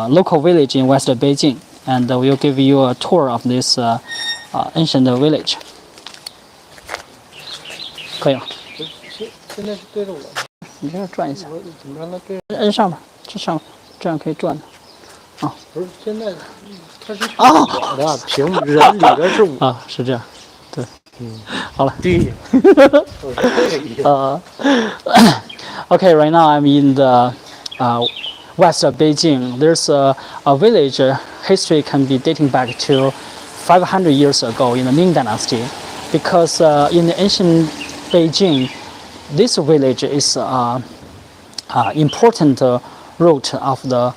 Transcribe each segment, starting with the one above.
local village in West Beijing, and we'll give you a tour of this ancient village. 可以吗？现在是对着我。你这样转一下。我怎么让它对？摁上面，这上面，这样可以转的。不是，现在它是我的屏幕，人里边是我。啊，是这样，对，好了。对。Okay, right now I'm in the west of Beijing. There's a village. History can be dating back to 500 years ago in the Ming Dynasty, because in the ancient Beijing, this village is important route of the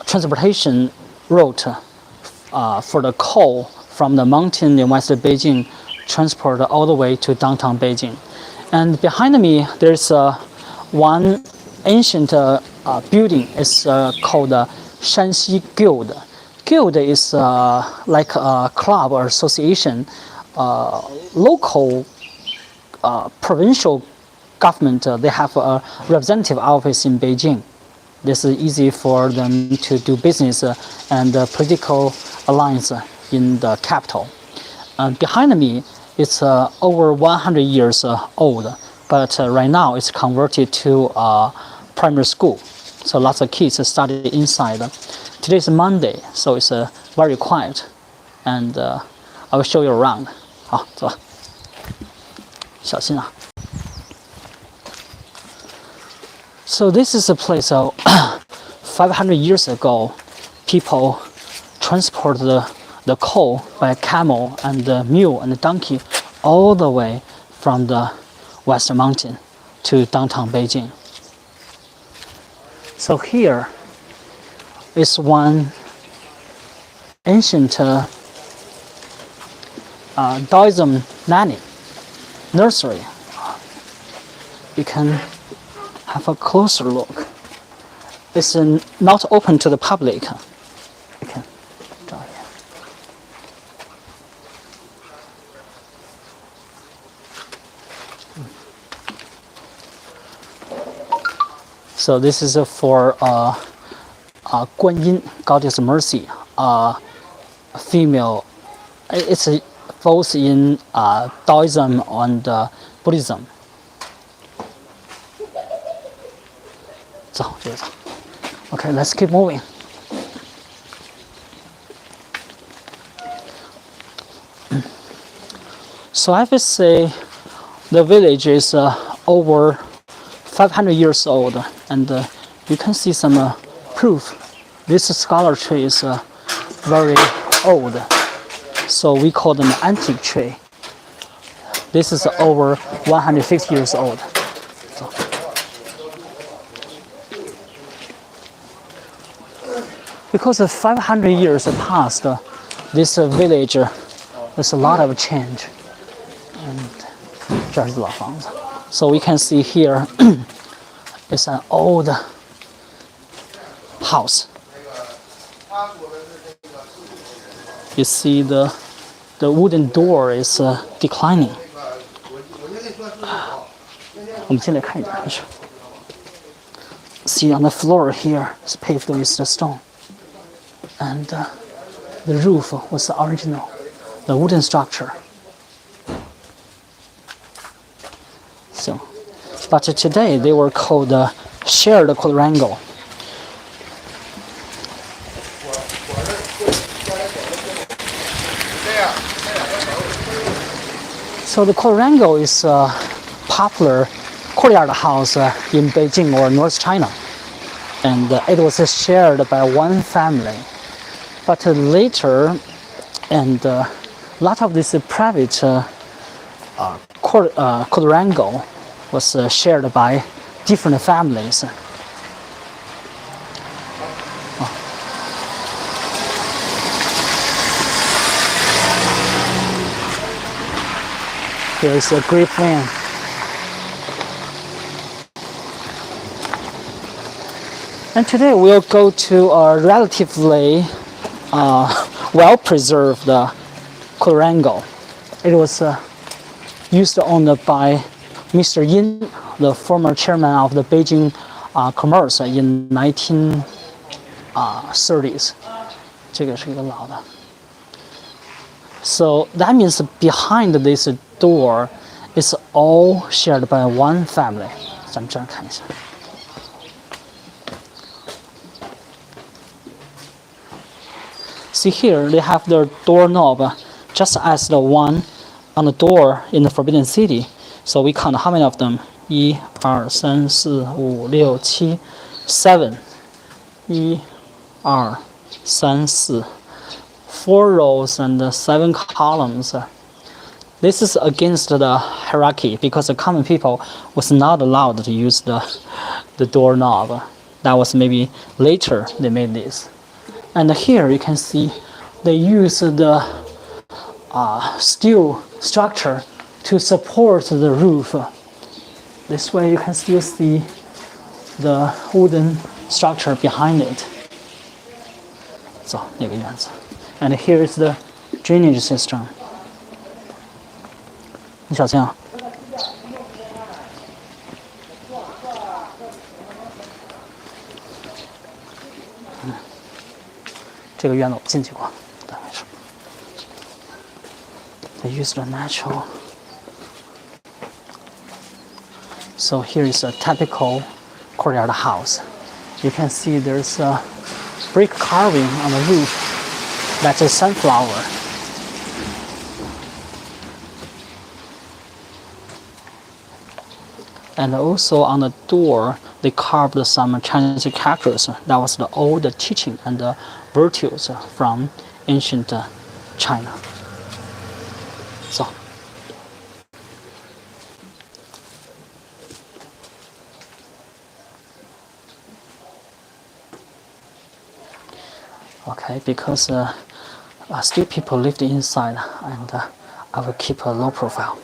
transportation route for the coal from the mountain in West Beijing, transport all the way to downtown Beijing. And behind me, there's one ancient building. It's called the Shanxi Guild. Guild is like a club or association, local provincial government. They have a representative office in Beijing. This is easy for them to do business and political alliance in the capital. Behind me, it's over 100 years old, but right now it's converted to a primary school. So lots of kids study inside. Today is Monday, so it's very quiet, and I will show you around. 好，走吧，小心啊。So this is a place 500 years ago, people transported the coal by camel and the mule and the donkey all the way from the West Mountain to downtown Beijing. So here is one ancient Taoism nanny nursery. You can have a closer look. It's not open to the public. You can draw here. So this is for Guanyin, Goddess Mercy, female. It's both in Taoism and Buddhism. 走，接着走。Okay, let's keep moving. So I would say the village is over 500 years old, and you can see some proof. This scholar tree is very old, so we call them antique tree. This is over 150 years old. So, because 500 years passed, this village, there's a lot of change. And 这是老房子. So we can see here, it's an old house. You see the wooden door is declining. 我们进来看一下，没事。See on the floor here is paved with the stone. And the roof was the original, the wooden structure. So, but today they were called shared quadrangle. So the quadrangle is a popular courtyard house in Beijing or North China, and it was shared by one family. But later, and a lot of this private quadrangle was shared by different families. Here is a great plan. And today we'll go to a relatively well-preserved quadrangle. It was used owned by Mr. Yin, the former chairman of the Beijing Commerce in 19 30s，这个是一个老的。So that means behind this door is all shared by one family. 咱们这样看一下。See here, they have their doorknob just as the one on the door in the Forbidden City. So we count how many of them? 1, 2, 3, 4, 5, 6, 7, 7. 1, 2, 3, 4. 4 rows and 7 columns. This is against the hierarchy because the common people was not allowed to use the doorknob. That was maybe later they made this. And here you can see they use the steel structure to support the roof. This way you can still see the wooden structure behind it. 走，那个院子。And here is the drainage system. 你小心啊！这个院子我进去过，但没事。They used a natural. So here is a typical courtyard house. You can see there's a brick carving on the roof. That's a sunflower. And also on the door, they carved some Chinese characters. That was the old teaching and the virtues from ancient China. So. Okay, because still people lived inside, and I will keep a low profile.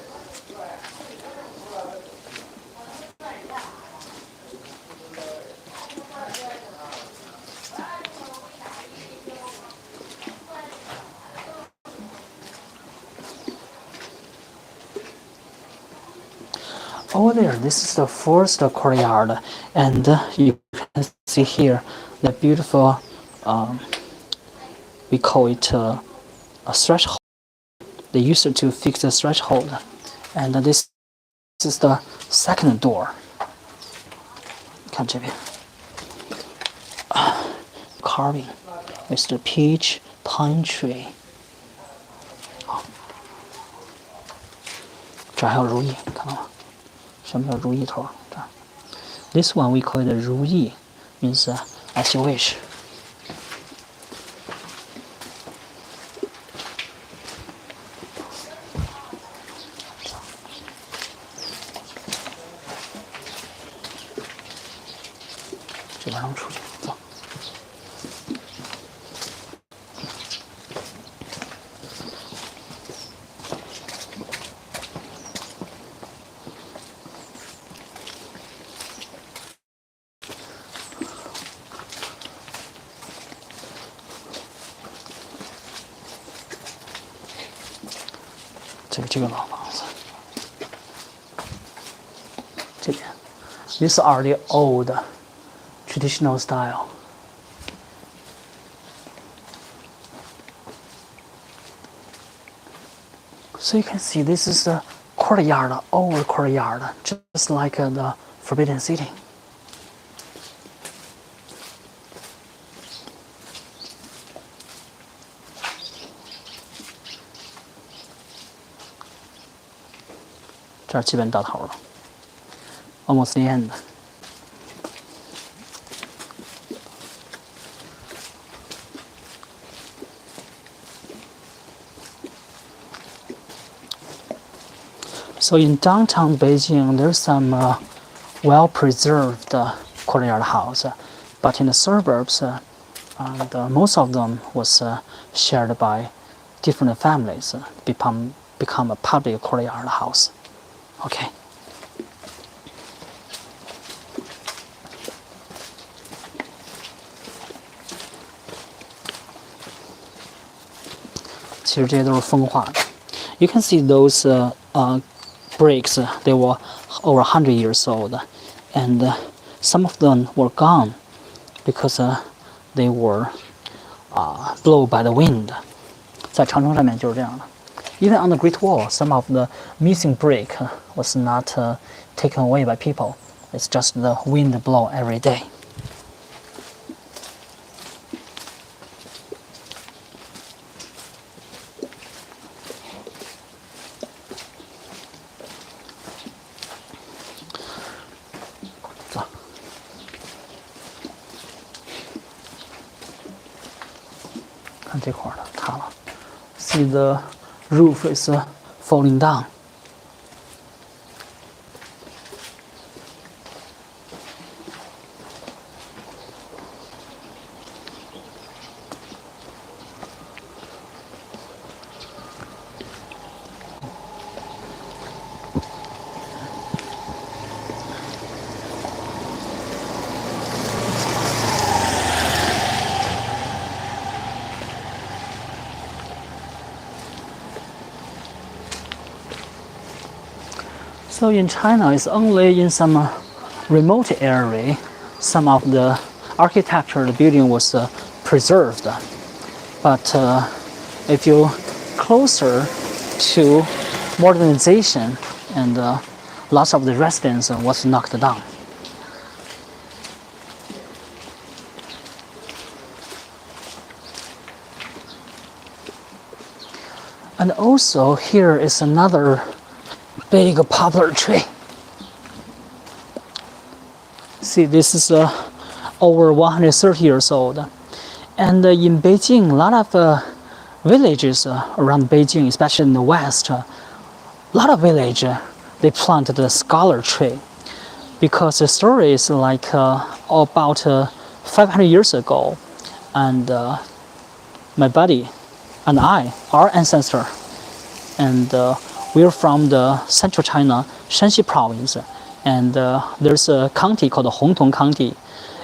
Over there, this is the first courtyard, and you can see here the beautiful, we call it a threshold. They used it to fix the threshold, and this is the second door. 看这边 carving with the peach pine tree. 好，这还有如意，看到吗？上面有如意头。This one we call it 如意 means as you wish. 这边让出去，走。这个老房子，这边 ，these are the old traditional style. So you can see this is the courtyard, old courtyard, just like the Forbidden City. Almost the end. So in downtown Beijing, there's some well-preserved courtyard house, but in the suburbs, most of them was shared by different families, become a public courtyard house. Okay. 其实这些都是风化的。You can see those bricks. They were over 100 years old, and some of them were gone because they were blown by the wind. 在长城上面就是这样的。Even on the Great Wall, some of the missing brick was not taken away by people. It's just the wind blow every day. See the roof is falling down. So in China, it's only in some remote area, some of the architecture, the building was preserved. But if you closer to modernization, and lots of the residents was knocked down. And also here is another big poplar tree. See, this is over 130 years old. And in Beijing, a lot of villages around Beijing, especially in the west, a lot of villages, they planted the scholar tree. Because the story is like about 500 years ago, and my buddy and I, our ancestor, and we're from the central China, Shanxi province, and there's a county called Hongtong County.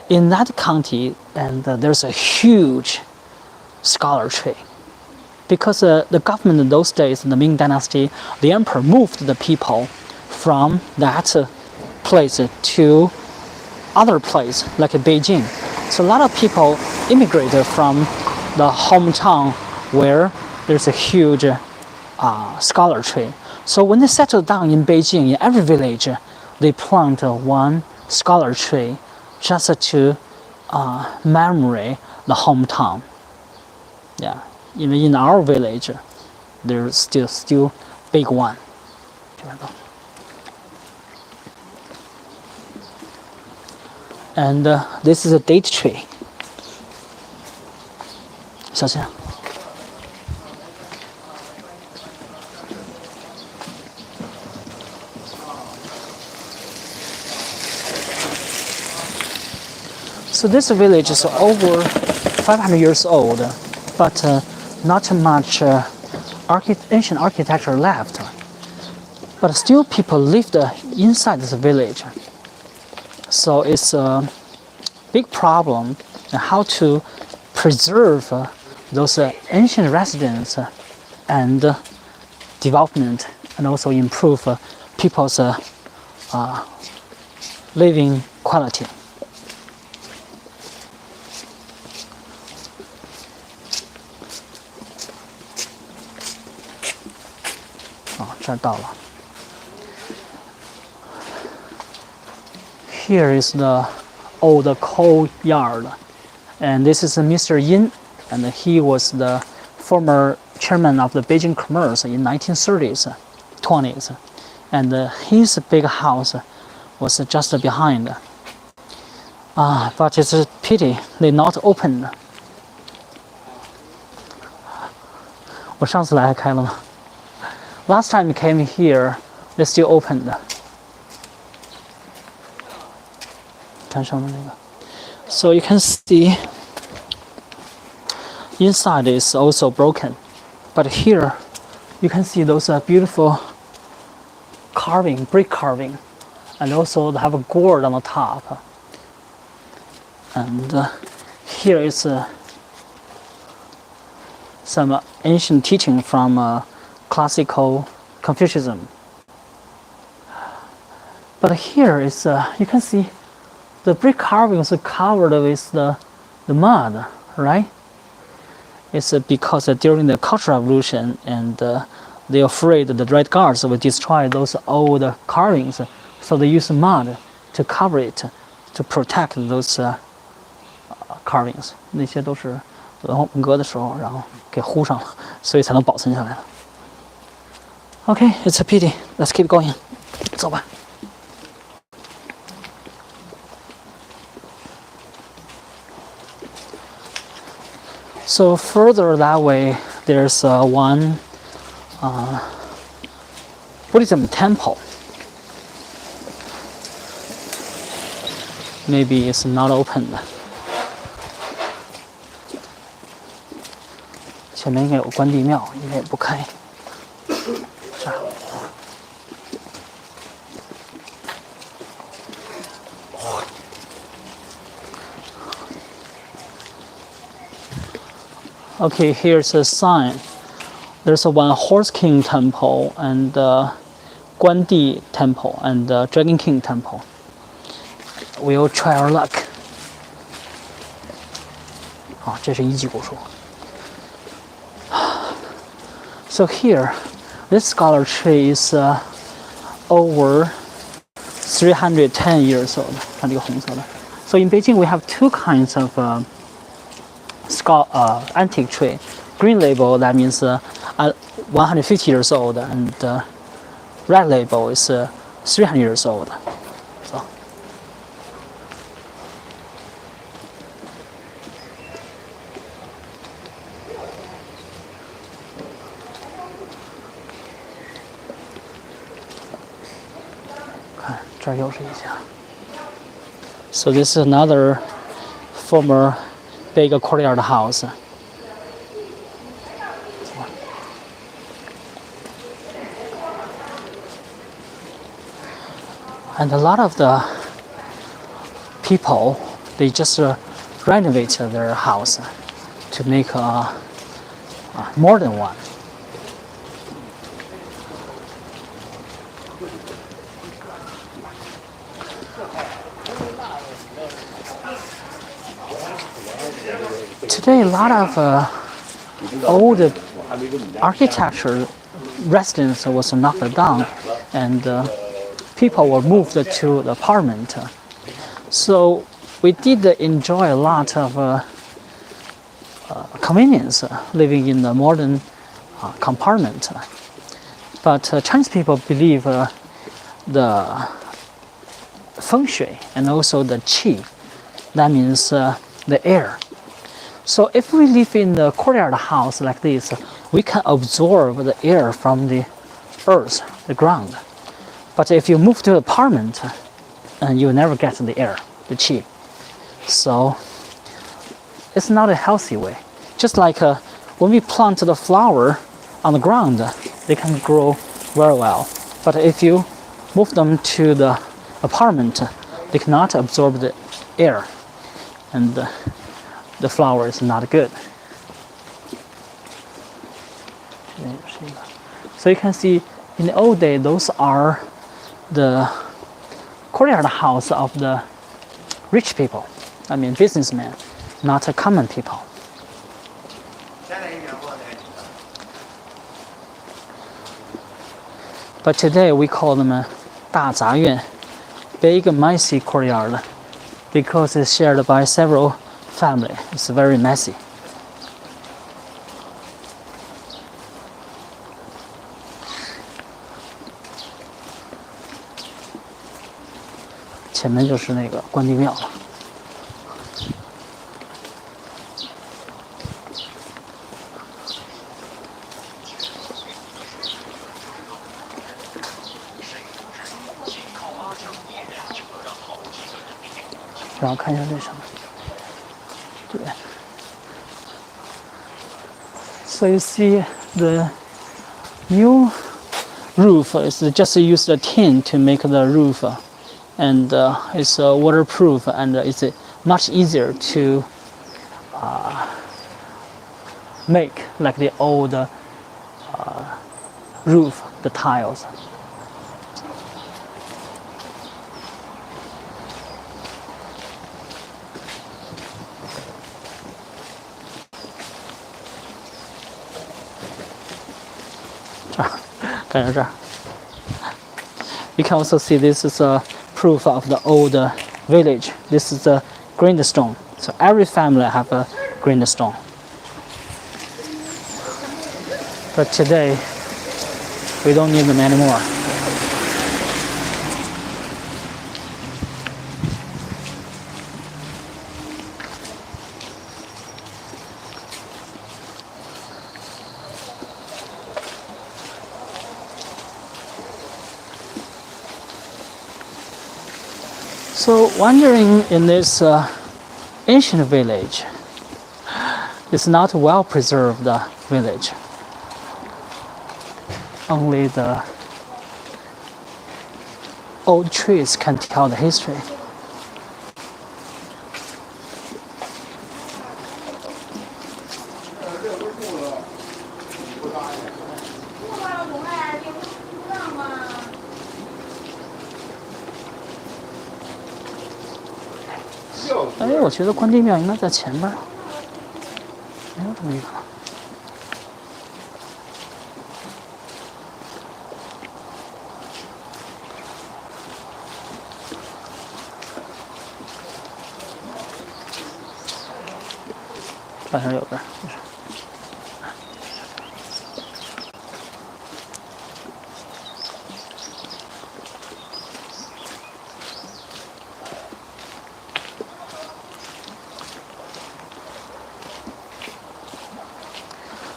In that county, and there's a huge scholar tree. Because the government in those days, in the Ming Dynasty, the emperor moved the people from that place to other place, like Beijing. So a lot of people immigrated from the hometown where there's a huge scholar tree. So when they settled down in Beijing, in every village, they plant one scholar tree just to commemorate the hometown. Yeah, even in our village, there's still big one. And this is a date tree. 小心。So this village is over 500 years old, but not much ancient architecture left. But still people lived inside this village. So it's a big problem how to preserve those ancient residents and development, and also improve people's living quality. 这儿到了。Here is the old coal yard, and this is Mr. Yin, and he was the former chairman of the Beijing Commerce in 1930s, 20s, and his big house was just behind. But it's a pity they not opened. 我上次来还开了吗？ Last time we came here, they still opened. 看上面那个。So you can see inside is also broken, but here you can see those beautiful carving, brick carving, and also they have a gourd on the top. And here is some ancient teaching from classical Confucianism. But here is you can see the brick carvings are covered with the the mud, right? It's because during the Cultural Revolution, and they're afraid that the Red Guards will destroy those old carvings, so they use mud to cover it, to protect those carvings. 那些都是文革的时候，然后给糊上了，所以才能保存下来的。Okay, it's a pity. Let's keep going. 走吧。So further that way, there's one Buddhism temple. Maybe it's not open. 前面应该有关帝庙，应该也不开。这儿。Okay, here's a sign. There's one Horse King temple and Guandi temple and Dragon King temple. We'll try our luck. 啊，这是一级古树。So here, this scholar tree is over 310 years old. 看这个红色的。So in Beijing, we have two kinds of antique tree. Green label, that means 150 years old, and red label is 300 years old. So. 看这儿又是一家。So this is another former big courtyard house. And a lot of the people, they just renovate their house to make a modern one. Today, a lot of old architecture residence was knocked down, and people were moved to the apartment. So we did enjoy a lot of convenience living in the modern compartment. But Chinese people believe the feng shui and also the qi. That means the air. So if we live in the courtyard house like this, we can absorb the air from the earth, the ground. But if you move to an apartment, you will never get the air, the qi. So it's not a healthy way. Just like when we plant the flower on the ground, they can grow very well. But if you move them to the apartment, they cannot absorb the air, and the flower is not good. So you can see in the old days, those are the courtyard house of the rich people. I mean businessmen, not common people. But today we call them 大杂院, big messy courtyard, because it's shared by several families. It's very messy.前面就是那个关帝庙了。然后看一下这什么，对。So you see the new roof is just use the tin to make the roof, and it's waterproof, and it's much easier to make like the old roof, the tiles. 这儿，看着这儿。You can also see this is a proof of the old village. This is a grindstone. So every family have a grindstone. But today, we don't need them anymore. So wandering in this ancient village, it's not a well-preserved village. Only the old trees can tell the history.哎，我觉得关帝庙应该在前边儿，没有这么一个。这好像有个。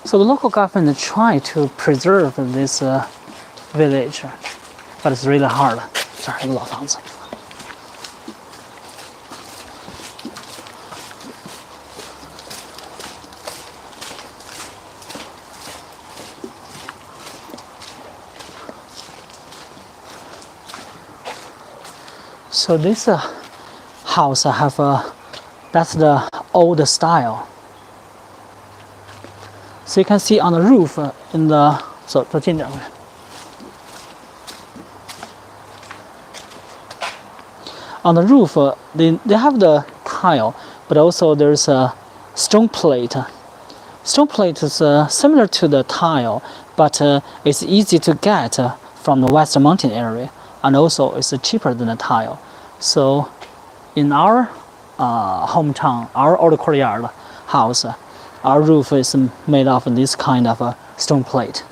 So the local government try to preserve this village, but it's really hard. 这儿一个老房子。So this house have that's the old style. So you can see on the roof in the 走近点。On the roof, they have the tile, but also there's a stone plate. Stone plate is similar to the tile, but it's easy to get from the Western Mountain area, and also it's cheaper than the tile. So in our hometown, our old courtyard house, our roof is made of this kind of a stone plate.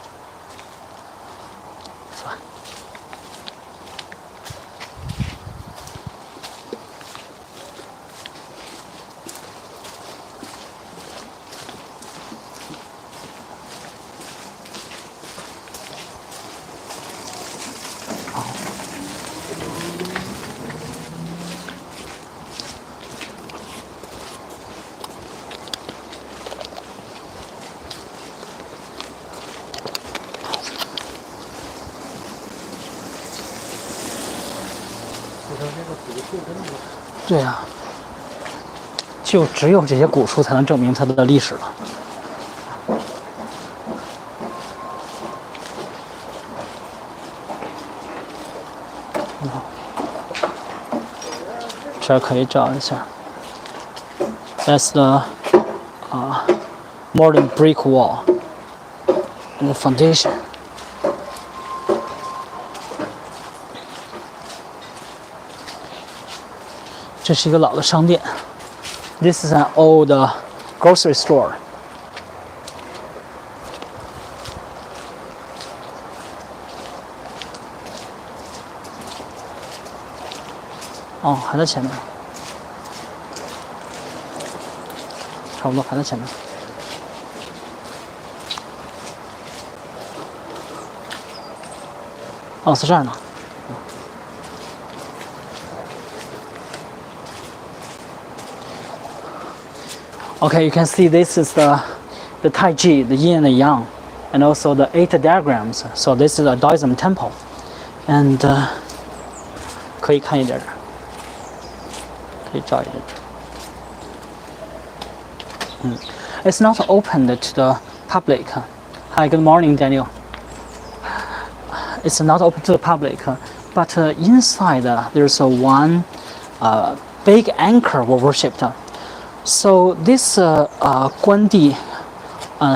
对呀，就只有这些古书才能证明它的历史了。这儿可以找一下。That's the modern brick wall and the foundation. This is an old store. This is an old grocery store. 哦，还在前面，差不多还在前面。哦，是这儿呢。Okay, you can see this is the Tai Chi, the yin and the yang, and also the 8 diagrams. So this is a Taoism temple, and 可以看一点，可以照一点。It's not open to the public. Hi, good morning, Daniel. It's not open to the public, but inside there's one big anchor were worshipped. So this Guandi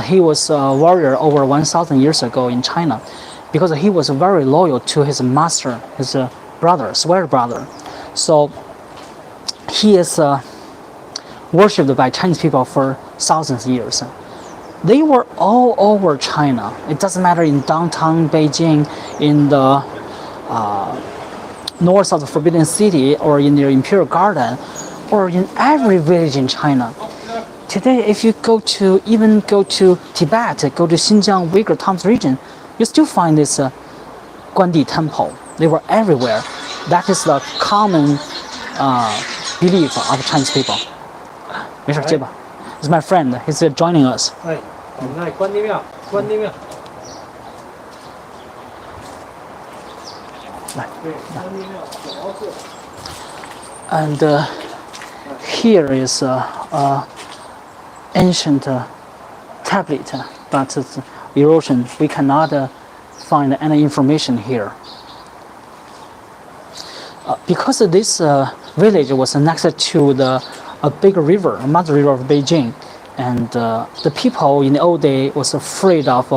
He was a warrior over 1,000 years ago in China, because he was very loyal to his master, his brother, swear brother. So he is worshipped by Chinese people for thousands of years. They were all over China. It doesn't matter in downtown Beijing, in the north of the Forbidden City, or in the Imperial Garden, or in every village in China. Today, if you even go to Tibet, go to Xinjiang, Uyghur Autonomous region, you still find this Guandi temple. They were everywhere. That is the common belief of Chinese people. 没事，接吧。It's my friend. He's joining us. 哎，我们来关帝庙，关帝庙。来，对，关帝庙9号寺。And here is a ancient tablet, but it's erosion. We cannot find any information here. Because this village was next to a big river, a mother river of Beijing, and the people in the old day was afraid of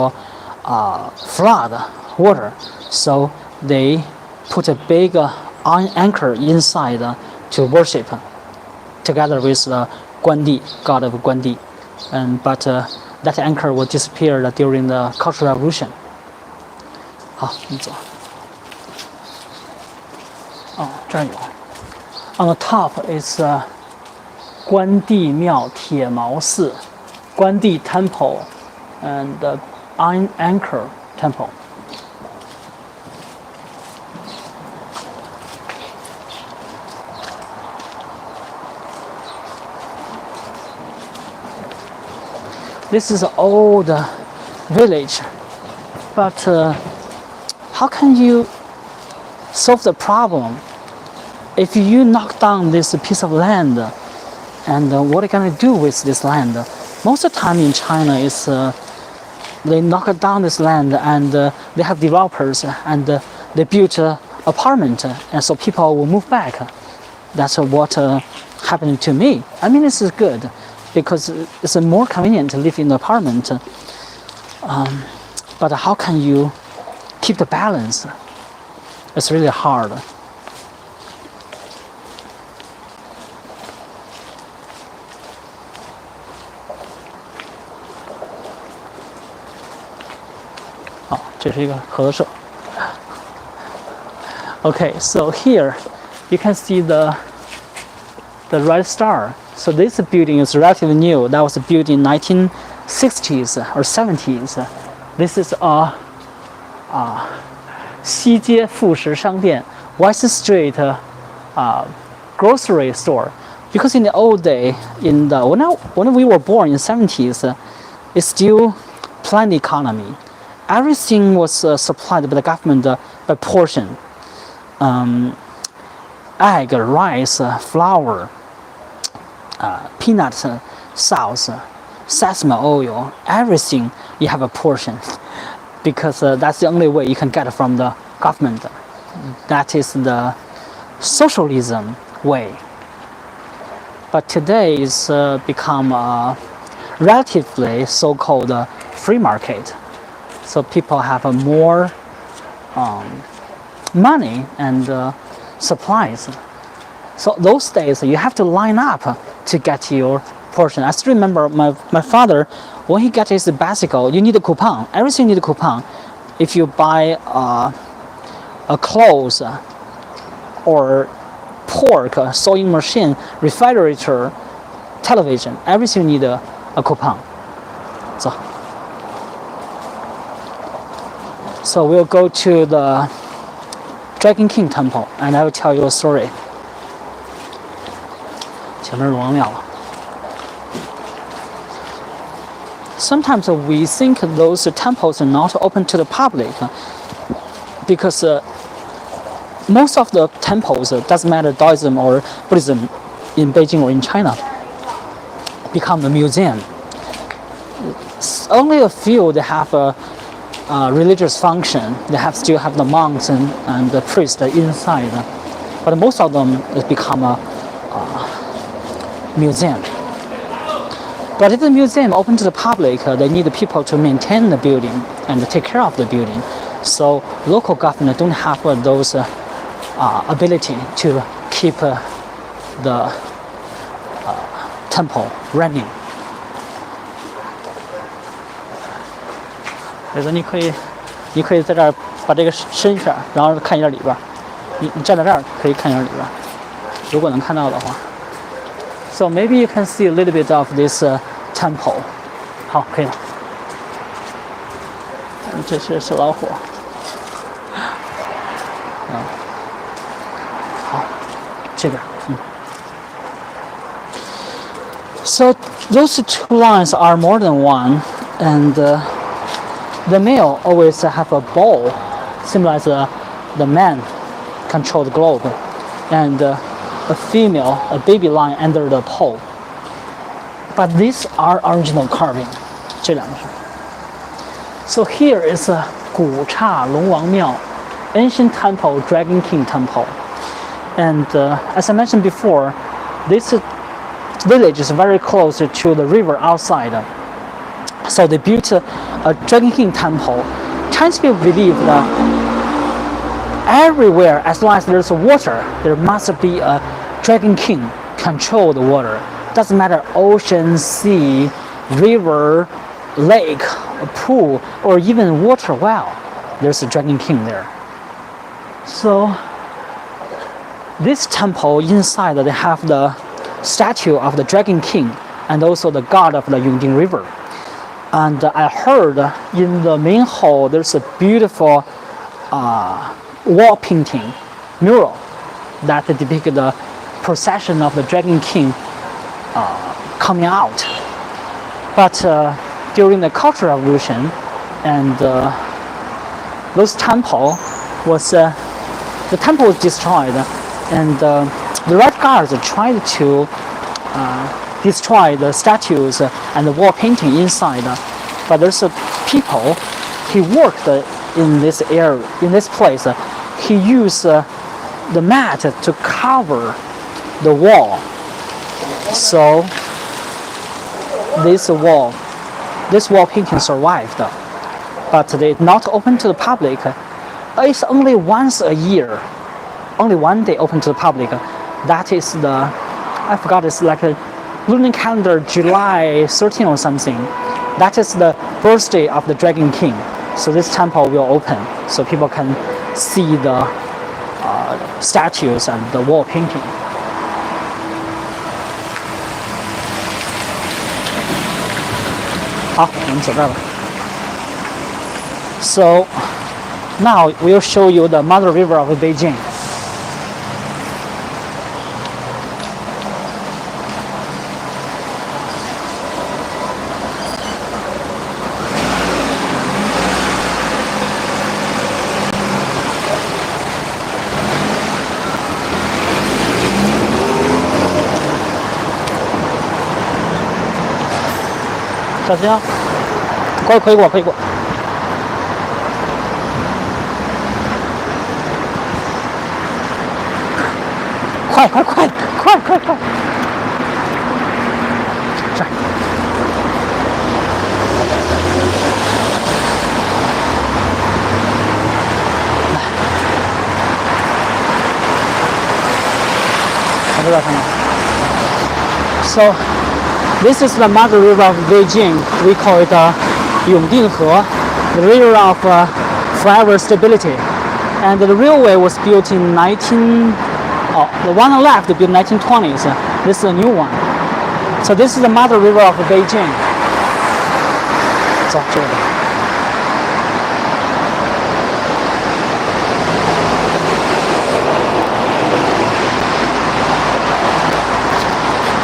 flood water, so they put a big iron anchor inside to worship, together with Guandi, god of Guandi, but that anchor was disappeared during the Cultural Revolution. 好，你走。哦，这儿有。On the top is 关帝庙铁毛寺，关帝 temple and iron anchor temple. This is an old village, but how can you solve the problem if you knock down this piece of land? And what are you going to do with this land? Most of the time in China is they knock down this land and they have developers and they build apartment, and so people will move back. That's what happened to me. I mean, this is good because it's more convenient to live in an apartment. But how can you keep the balance? It's really hard. Okay, so here you can see the red star. So this building is relatively new. That was built in 1960s or 70s. This is a 西街副食商店 West Street grocery store. Because in the old day, when we were born in 70s, it's still planned economy. Everything was supplied by the government by portion. Egg, rice, flour, peanut sauce, sesame oil, everything you have a portion, because that's the only way you can get from the government. That is the socialism way. But today it's become a relatively so-called free market. So people have more money and supplies. So those days you have to line up to get your portion. I still remember my father, when he got his bicycle, you need a coupon. Everything need a coupon. If you buy a clothes or pork, a sewing machine, refrigerator, television, everything need a coupon. So we'll go to the Dragon King Temple, and I will tell you a story. 前面龙王庙了。Sometimes we think those temples are not open to the public because most of the temples, doesn't matter Taoism or Buddhism in Beijing or in China, become a museum. Only a few they have a religious function. They still have the monks and the priests inside, but most of them become a museum. But if the museum open to the public, they need the people to maintain the building and take care of the building. So local government don't have those ability to keep the temple running. 比如说你可以在这儿把这个伸一下，然后看一下里边。你站在这儿可以看一下里边，如果能看到的话。So maybe you can see a little bit of this temple. 好，可以了。这是小老虎。好，这边。So those two lines are more than one, and the male always have a bow, symbolize the man control the globe, and a female, a baby lion under the pole. But these are original carving. 这两个是。So here is a 古刹龙王庙 ancient temple, Dragon King temple. And as I mentioned before, this village is very close to the river outside. So they built a Dragon King temple. Chinese people believe that everywhere, as long as there's water, there must be a Dragon King control the water. Doesn't matter ocean, sea, river, lake, a pool, or even water well. There's a Dragon King there. So this temple inside, they have the statue of the Dragon King and also the god of the Yongding River. And I heard in the main hall there's a beautiful wall painting mural that depicts the procession of the Dragon King coming out. But during the Cultural Revolution, and those temple was the temple was destroyed, and the Red Guards tried to destroy the statues and the wall painting inside. But there's a people. He worked in this area, in this place. He used the mat to cover the wall. So this wall painting survived, but they not open to the public. It's only once a year, only one day open to the public. That is I forgot, it's like a lunar calendar, July 13 or something. That is the birthday of the Dragon King. So this temple will open, so people can see the statues and the wall painting. So now we'll show you the mother river of Beijing. The So this is the mother river of Beijing. We call it Yongdinghe, the river of forever stability. And the railway was built in the one on the left built in 1920s. This is a new one. So this is the mother river of Beijing.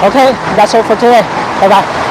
Okay, that's all for today. Bye bye.